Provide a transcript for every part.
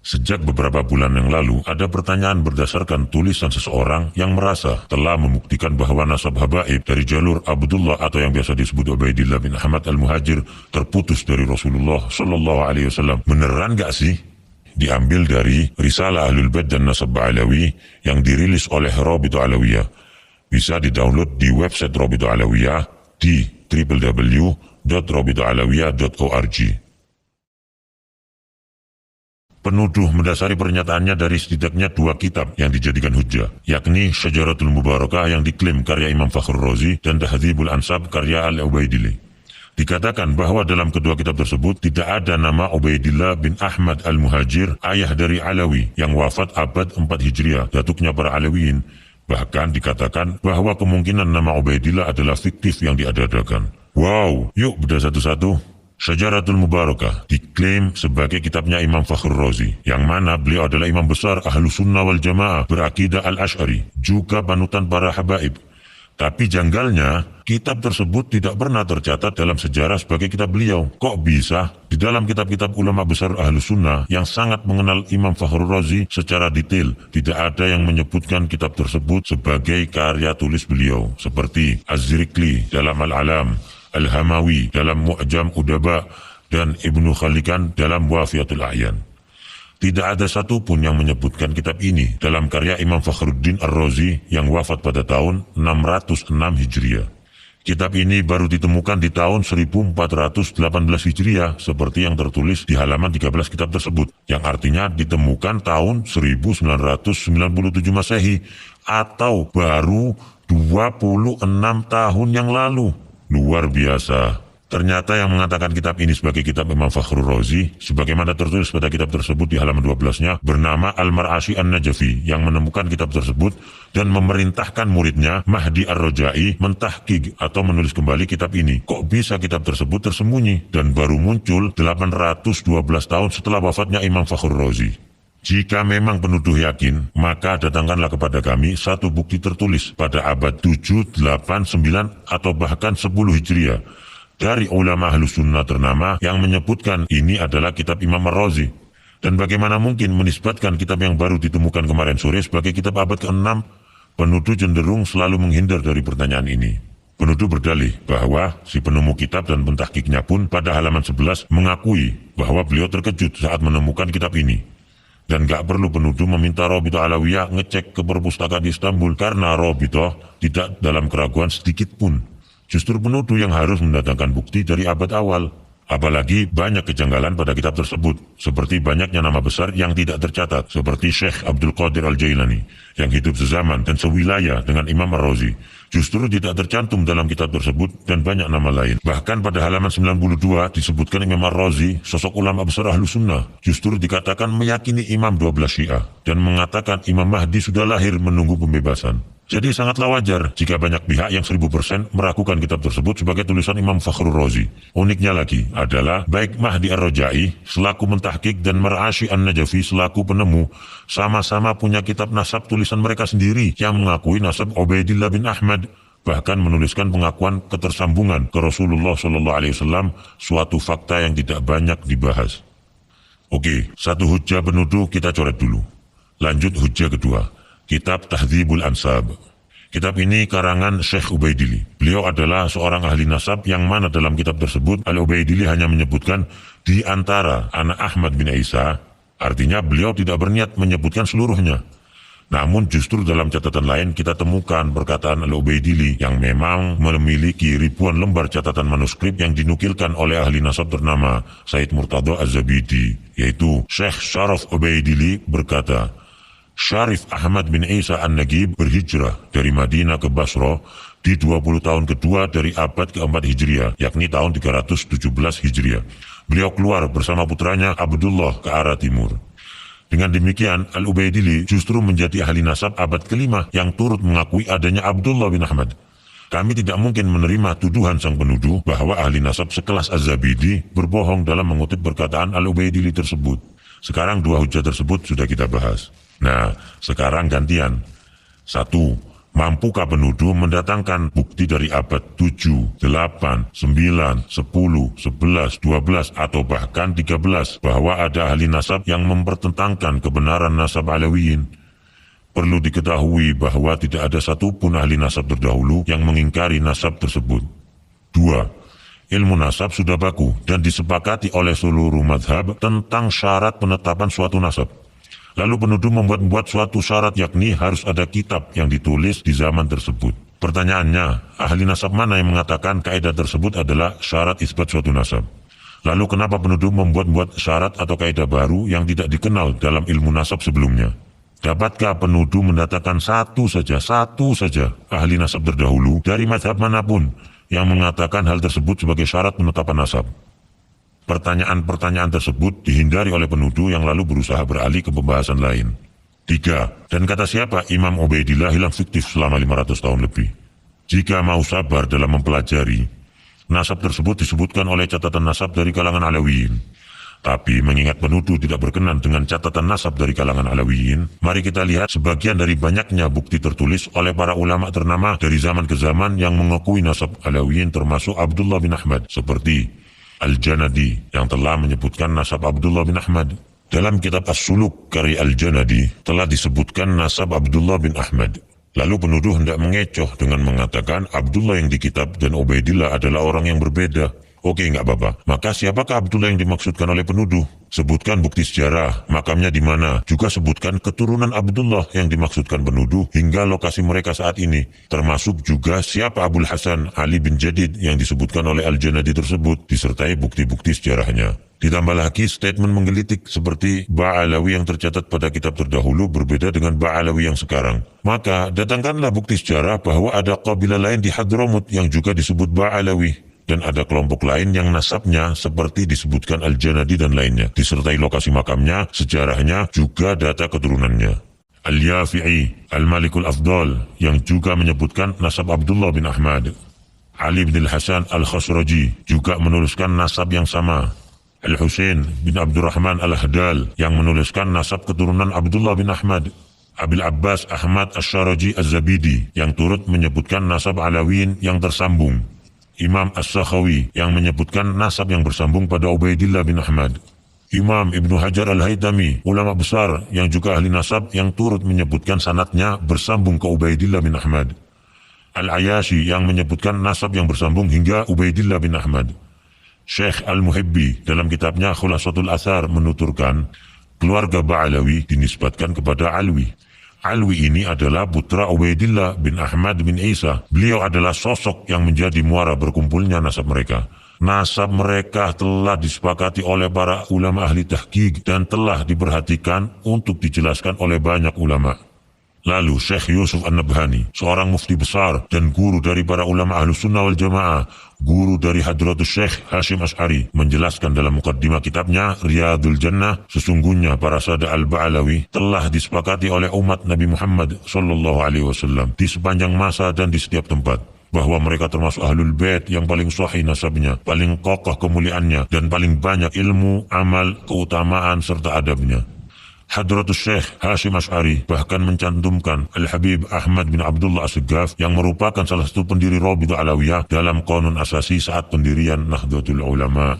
Sejak beberapa bulan yang lalu, ada pertanyaan berdasarkan tulisan seseorang yang merasa telah membuktikan bahwa nasab habaib dari jalur Abdullah atau yang biasa disebut Ubaidillah bin Ahmad al-Muhajir terputus dari Rasulullah Shallallahu Alaihi Wasallam. Beneran gak sih? Diambil dari Risalah Ahlul Bait dan Nasab Alawi yang dirilis oleh Rabithah Alawiyah. Bisa didownload di website Rabithah Alawiyah di www.rabithahalawiyah.org. Penuduh mendasari pernyataannya dari setidaknya dua kitab yang dijadikan hujjah, yakni Syajaratul Mubarakah yang diklaim karya Imam Fakhrur Razi dan Tahdzibul Ansab karya Al-Ubaidili. Dikatakan bahwa dalam kedua kitab tersebut tidak ada nama Ubaidillah bin Ahmad al-Muhajir, ayah dari Alawi yang wafat abad 4 Hijriah, datuknya para Alawiyin. Bahkan dikatakan bahwa kemungkinan nama Ubaidillah adalah fiktif yang diada-adakan. Wow, yuk bedah satu-satu. Syajaratul Mubarakah diklaim sebagai kitabnya Imam Fakhrur Razi, yang mana beliau adalah imam besar Ahlus Sunnah wal Jamaah berakidah Al-Ash'ari, juga panutan para habaib. Tapi janggalnya, kitab tersebut tidak pernah tercatat dalam sejarah sebagai kitab beliau. Kok bisa? Di dalam kitab-kitab ulama besar Ahlus Sunnah yang sangat mengenal Imam Fakhrur Razi secara detail, tidak ada yang menyebutkan kitab tersebut sebagai karya tulis beliau, seperti Az-Zirikli dalam Al-Alam, Al-Hamawi dalam Mu'jam Udaba, dan Ibnu Khalikan dalam Wafiyatul A'yan. Tidak ada satupun yang menyebutkan kitab ini dalam karya Imam Fakhruddin Ar-Razi yang wafat pada tahun 606 Hijriah. Kitab ini baru ditemukan di tahun 1418 Hijriah seperti yang tertulis di halaman 13 kitab tersebut, yang artinya ditemukan tahun 1997 Masehi atau baru 26 tahun yang lalu. Luar biasa. Ternyata yang mengatakan kitab ini sebagai kitab Imam Fakhrur Razi, sebagaimana tertulis pada kitab tersebut di halaman 12-nya, bernama Al-Mar'ashi An-Najafi, yang menemukan kitab tersebut dan memerintahkan muridnya Mahdi Ar-Raja'i mentahqiq atau menulis kembali kitab ini. Kok bisa kitab tersebut tersembunyi dan baru muncul 812 tahun setelah wafatnya Imam Fakhrur Razi? Jika memang penuduh yakin, maka datangkanlah kepada kami satu bukti tertulis pada abad 7, 8, 9, atau bahkan 10 Hijriah dari ulama Ahlus Sunnah ternama yang menyebutkan ini adalah kitab Imam Ar-Razi. Dan bagaimana mungkin menisbatkan kitab yang baru ditemukan kemarin sore sebagai kitab abad ke-6? Penuduh cenderung selalu menghindar dari pertanyaan ini. Penuduh berdalih bahwa si penemu kitab dan pentahqiqnya pun pada halaman 11 mengakui bahwa beliau terkejut saat menemukan kitab ini. Dan gak perlu penuduh meminta Rabithah Alawiyah ngecek ke perpustakaan di Istanbul, karena Rabithah tidak dalam keraguan sedikit pun. Justru penuduh yang harus mendatangkan bukti dari abad awal. Apalagi banyak kejanggalan pada kitab tersebut, seperti banyaknya nama besar yang tidak tercatat, seperti Syekh Abdul Qadir Al-Jailani, yang hidup sezaman dan sewilayah dengan Imam Ar-Razi. Justru tidak tercantum dalam kitab tersebut, dan banyak nama lain. Bahkan pada halaman 92 disebutkan Imam Ar-Razi, sosok ulama besar Ahlus Sunnah, justru dikatakan meyakini Imam 12 Syiah, dan mengatakan Imam Mahdi sudah lahir menunggu pembebasan. Jadi sangatlah wajar jika banyak pihak yang 1000% meragukan kitab tersebut sebagai tulisan Imam Fakhrur Razi. Uniknya lagi adalah baik Mahdi Ar-Raja'i selaku mentahqiq dan Mar'ashi An-Najafi selaku penemu sama-sama punya kitab nasab tulisan mereka sendiri yang mengakui nasab Ubaidillah bin Ahmad, bahkan menuliskan pengakuan ketersambungan ke Rasulullah SAW, suatu fakta yang tidak banyak dibahas. Oke, satu hujjah penuduh kita coret dulu. Lanjut hujjah kedua. Kitab Tahdzibul Ansab. Kitab ini karangan Syekh Ubaidili. Beliau adalah seorang ahli nasab yang mana dalam kitab tersebut Al-Ubaidili hanya menyebutkan di antara anak Ahmad bin Isa, artinya beliau tidak berniat menyebutkan seluruhnya. Namun justru dalam catatan lain kita temukan perkataan Al-Ubaidili yang memang memiliki ribuan lembar catatan manuskrip yang dinukilkan oleh ahli nasab ternama Said Murtadha Az-Zabidi, yaitu Syekh Syaraf Ubaidili berkata, Syarif Ahmad bin Isa An-Nagib berhijrah dari Madinah ke Basra di 20 tahun kedua dari abad ke-4 Hijriah, yakni tahun 317 Hijriah. Beliau keluar bersama putranya Abdullah ke arah timur. Dengan demikian, Al-Ubaidili justru menjadi ahli nasab abad ke-5 yang turut mengakui adanya Abdullah bin Ahmad. Kami tidak mungkin menerima tuduhan sang penuduh bahwa ahli nasab sekelas Az-Zabidi berbohong dalam mengutip perkataan Al-Ubaidili tersebut. Sekarang dua hujah tersebut sudah kita bahas. Nah, sekarang gantian. 1. Mampukah penuduh mendatangkan bukti dari abad 7, 8, 9, 10, 11, 12, atau bahkan 13 bahwa ada ahli nasab yang mempertentangkan kebenaran nasab Alawiyin? Perlu diketahui bahwa tidak ada satupun ahli nasab terdahulu yang mengingkari nasab tersebut. 2. Ilmu nasab sudah baku dan disepakati oleh seluruh mazhab tentang syarat penetapan suatu nasab. Lalu penuduh membuat suatu syarat, yakni harus ada kitab yang ditulis di zaman tersebut. Pertanyaannya, ahli nasab mana yang mengatakan kaidah tersebut adalah syarat isbat suatu nasab? Lalu kenapa penuduh membuat syarat atau kaidah baru yang tidak dikenal dalam ilmu nasab sebelumnya? Dapatkah penuduh mendatangkan satu saja ahli nasab terdahulu dari mazhab manapun yang mengatakan hal tersebut sebagai syarat penetapan nasab? Pertanyaan-pertanyaan tersebut dihindari oleh penuduh yang lalu berusaha beralih ke pembahasan lain. 3. Dan kata siapa Imam Ubaidillah hilang fiktif selama 500 tahun lebih? Jika mau sabar dalam mempelajari, nasab tersebut disebutkan oleh catatan nasab dari kalangan Alawiyin. Tapi mengingat penuduh tidak berkenan dengan catatan nasab dari kalangan Alawiyin, mari kita lihat sebagian dari banyaknya bukti tertulis oleh para ulama ternama dari zaman ke zaman yang mengakui nasab Alawiyin, termasuk Abdullah bin Ahmad, seperti Al-Janadi yang telah menyebutkan nasab Abdullah bin Ahmad. Dalam kitab As-Suluk karya Al-Janadi telah disebutkan nasab Abdullah bin Ahmad. Lalu penuduh hendak mengecoh dengan mengatakan Abdullah yang di kitab dan Ubaidillah adalah orang yang berbeda. Oke, nggak apa-apa. Maka siapakah Abdullah yang dimaksudkan oleh penuduh? Sebutkan bukti sejarah, makamnya di mana. Juga sebutkan keturunan Abdullah yang dimaksudkan penuduh hingga lokasi mereka saat ini. Termasuk juga siapa Abul Hasan Ali bin Jadid yang disebutkan oleh Al-Janadi tersebut, disertai bukti-bukti sejarahnya. Ditambah lagi statement menggelitik seperti Ba'alawi yang tercatat pada kitab terdahulu berbeda dengan Ba'alawi yang sekarang. Maka datangkanlah bukti sejarah bahwa ada kabilah lain di Hadramut yang juga disebut Ba'alawi. Dan ada kelompok lain yang nasabnya seperti disebutkan Al-Janadi dan lainnya, disertai lokasi makamnya, sejarahnya, juga data keturunannya. Al-Yafi'i, Al-Malikul Afdal, yang juga menyebutkan nasab Abdullah bin Ahmad. Ali bin Al-Hasan Al-Khasraji juga menuliskan nasab yang sama. Al-Husain bin Abdurrahman Al-Hadal yang menuliskan nasab keturunan Abdullah bin Ahmad. Abil Abbas Ahmad Ash-Sharaji Az-Zabidi yang turut menyebutkan nasab Alawiyin yang tersambung. Imam As-Sakhawi yang menyebutkan nasab yang bersambung pada Ubaidillah bin Ahmad. Imam Ibnu Hajar Al-Haytami, ulama besar yang juga ahli nasab yang turut menyebutkan sanadnya bersambung ke Ubaidillah bin Ahmad. Al-Ayashi yang menyebutkan nasab yang bersambung hingga Ubaidillah bin Ahmad. Syekh Al-Muhibbi dalam kitabnya Khulasatul Athar menuturkan keluarga Ba'alawi dinisbatkan kepada Alwi. Alwi ini adalah putra Ubaidillah bin Ahmad bin Isa. Beliau adalah sosok yang menjadi muara berkumpulnya nasab mereka. Nasab mereka telah disepakati oleh para ulama ahli tahqiq dan telah diperhatikan untuk dijelaskan oleh banyak ulama. Lalu Syekh Yusuf An-Nabhani, seorang mufti besar dan guru dari para ulama Ahlus Sunnah wal Jamaah, guru dari Hadratus Syekh Hashim Ash'ari, menjelaskan dalam mukaddimah kitabnya Riyadul Jannah, sesungguhnya para sada al-Ba'alawi telah disepakati oleh umat Nabi Muhammad SAW di sepanjang masa dan di setiap tempat, bahwa mereka termasuk Ahlul Bait yang paling sahih nasabnya, paling kokoh kemuliaannya, dan paling banyak ilmu, amal, keutamaan, serta adabnya. Hadratus Syekh Hashim Ash'ari bahkan mencantumkan Al-Habib Ahmad bin Abdullah As-Segaf yang merupakan salah satu pendiri Rabidah Alawiyah dalam Qanun Asasi saat pendirian Nahdlatul Ulama.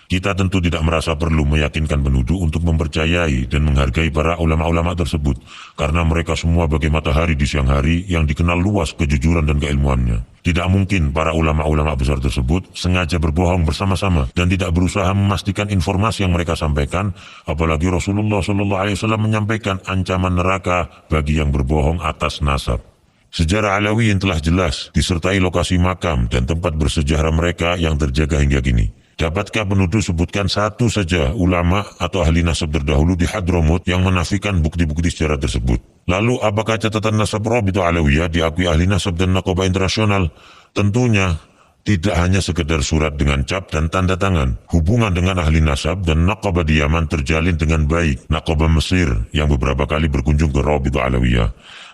Kita tentu tidak merasa perlu meyakinkan penuduh untuk mempercayai dan menghargai para ulama-ulama tersebut, karena mereka semua bagai matahari di siang hari yang dikenal luas kejujuran dan keilmuannya. Tidak mungkin para ulama-ulama besar tersebut sengaja berbohong bersama-sama dan tidak berusaha memastikan informasi yang mereka sampaikan, apalagi Rasulullah SAW menyampaikan ancaman neraka bagi yang berbohong atas nasab. Sejarah Alawiyin telah jelas, disertai lokasi makam dan tempat bersejarah mereka yang terjaga hingga kini. Dapatkah penuduh sebutkan satu saja ulama atau ahli nasab terdahulu di Hadramut yang menafikan bukti-bukti sejarah tersebut? Lalu apakah catatan nasab Rabidah Alawiyah diakui ahli nasab dan Naqabah internasional? Tentunya tidak hanya sekedar surat dengan cap dan tanda tangan. Hubungan dengan ahli nasab dan Naqabah di Yaman terjalin dengan baik. Naqabah Mesir yang beberapa kali berkunjung ke Rabidah Alawiyah.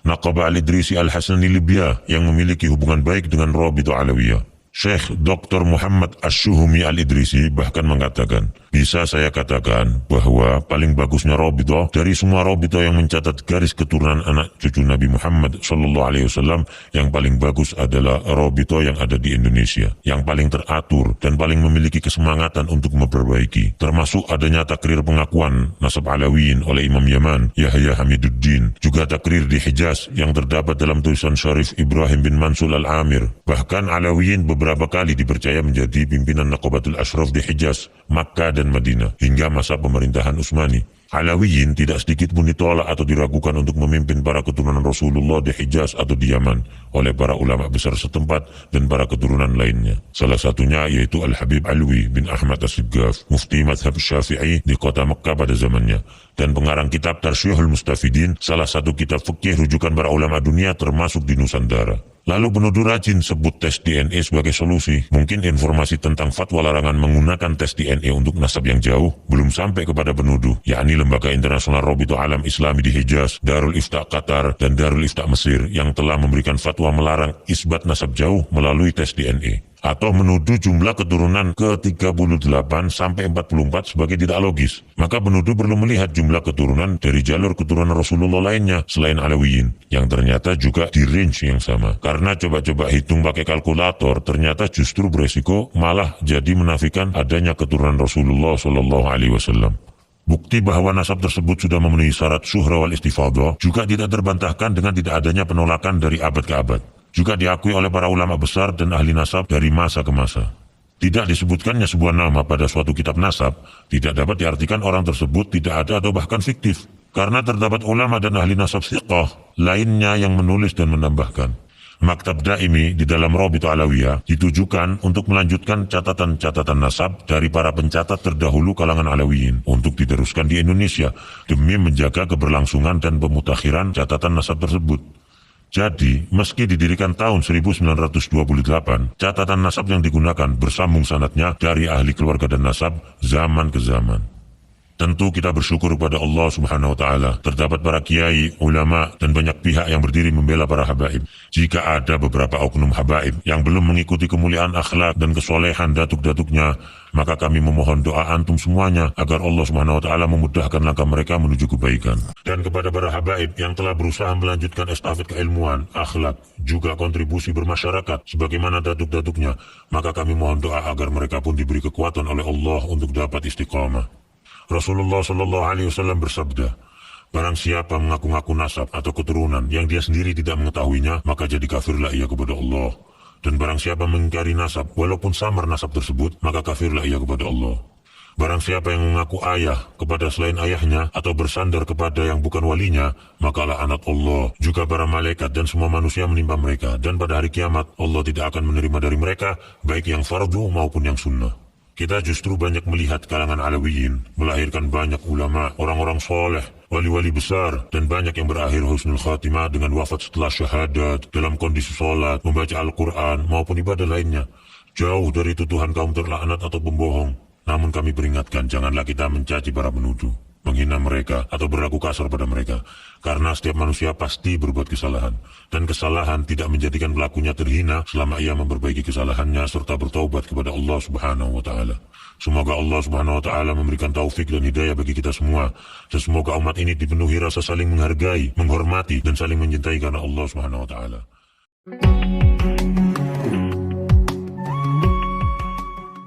Naqabah Al-Idrisi Al-Hasani Libya yang memiliki hubungan baik dengan Rabidah Alawiyah. Syekh Dr. Muhammad Asy-Syuhumi Al-Idrisi bahkan mengatakan, bisa saya katakan bahwa paling bagusnya Rabithah dari semua Rabithah yang mencatat garis keturunan anak cucu Nabi Muhammad SAW, yang paling bagus adalah Rabithah yang ada di Indonesia, yang paling teratur dan paling memiliki kesemangatan untuk memperbaiki, termasuk adanya takrir pengakuan nasab Alawiyin oleh Imam Yaman, Yahya Hamiduddin, juga takrir di Hijaz yang terdapat dalam tulisan Syarif Ibrahim bin Mansur Al-Amir. Bahkan Alawiyin beberapa kali dipercaya menjadi pimpinan Naqabatul Ashraf di Hijaz, Makkah dan Madinah hingga masa pemerintahan Utsmani. Alawiyin tidak sedikit pun ditolak atau diragukan untuk memimpin para keturunan Rasulullah di Hijaz atau di Yaman oleh para ulama besar setempat dan para keturunan lainnya. Salah satunya yaitu Al-Habib Alwi bin Ahmad As-Siggaf, mufti madhab Syafi'i di kota Mekkah pada zamannya, dan pengarang kitab Tarsyihul Mustafidin, salah satu kitab fikih rujukan para ulama dunia termasuk di Nusantara. Lalu penuduh rajin sebut tes DNA sebagai solusi. Mungkin informasi tentang fatwa larangan menggunakan tes DNA untuk nasab yang jauh belum sampai kepada penuduh, yakni Lembaga Internasional Rabithah Alam Islami di Hijaz, Darul Ifta Qatar, dan Darul Ifta Mesir yang telah memberikan fatwa melarang isbat nasab jauh melalui tes DNA. Atau menuduh jumlah keturunan ke-38 sampai 44 sebagai tidak logis. Maka penuduh perlu melihat jumlah keturunan dari jalur keturunan Rasulullah lainnya selain Alawiyin, yang ternyata juga di range yang sama. Karena coba-coba hitung pakai kalkulator, ternyata justru beresiko malah jadi menafikan adanya keturunan Rasulullah SAW. Bukti bahwa nasab tersebut sudah memenuhi syarat syuhra wal istifadhah juga tidak terbantahkan dengan tidak adanya penolakan dari abad ke abad. Juga diakui oleh para ulama besar dan ahli nasab dari masa ke masa. Tidak disebutkannya sebuah nama pada suatu kitab nasab tidak dapat diartikan orang tersebut tidak ada atau bahkan fiktif, karena terdapat ulama dan ahli nasab thiqah lainnya yang menulis dan menambahkan. Maktab Daimi di dalam Rabithah Alawiyah ditujukan untuk melanjutkan catatan-catatan nasab dari para pencatat terdahulu kalangan Alawiyin untuk diteruskan di Indonesia demi menjaga keberlangsungan dan pemutakhiran catatan nasab tersebut. Jadi, meski didirikan tahun 1928, catatan nasab yang digunakan bersambung sanadnya dari ahli keluarga dan nasab zaman ke zaman. Tentu kita bersyukur kepada Allah Subhanahu wa Ta'ala. Terdapat para kiai, ulama, dan banyak pihak yang berdiri membela para habaib. Jika ada beberapa oknum habaib yang belum mengikuti kemuliaan akhlak dan kesolehan datuk-datuknya, maka kami memohon doa antum semuanya agar Allah Subhanahu wa Ta'ala memudahkan langkah mereka menuju kebaikan. Dan kepada para habaib yang telah berusaha melanjutkan estafet keilmuan, akhlak, juga kontribusi bermasyarakat sebagaimana datuk-datuknya, maka kami mohon doa agar mereka pun diberi kekuatan oleh Allah untuk dapat istiqamah. Rasulullah SAW bersabda, barang siapa mengaku-ngaku nasab atau keturunan yang dia sendiri tidak mengetahuinya, maka jadi kafirlah ia kepada Allah. Dan barang siapa mengingkari nasab, walaupun samar nasab tersebut, maka kafirlah ia kepada Allah. Barang siapa yang mengaku ayah kepada selain ayahnya atau bersandar kepada yang bukan walinya, maka laknat Allah, juga para malaikat dan semua manusia menimpa mereka. Dan pada hari kiamat, Allah tidak akan menerima dari mereka, baik yang fardu maupun yang sunnah. Kita justru banyak melihat kalangan Alawiyin melahirkan banyak ulama, orang-orang soleh, wali-wali besar, dan banyak yang berakhir husnul khatimah dengan wafat setelah syahadat, dalam kondisi sholat, membaca Al-Quran, maupun ibadah lainnya. Jauh dari tuduhan kaum terlaknat atau pembohong. Namun kami peringatkan, janganlah kita mencaci para penuduh, menghina mereka, atau berlaku kasar pada mereka. Karena setiap manusia pasti berbuat kesalahan. Dan kesalahan tidak menjadikan pelakunya terhina selama ia memperbaiki kesalahannya serta bertaubat kepada Allah Subhanahu wa Ta'ala. Semoga Allah Subhanahu wa Ta'ala memberikan taufik dan hidayah bagi kita semua. Dan semoga umat ini dipenuhi rasa saling menghargai, menghormati, dan saling mencintai karena Allah Subhanahu wa Ta'ala.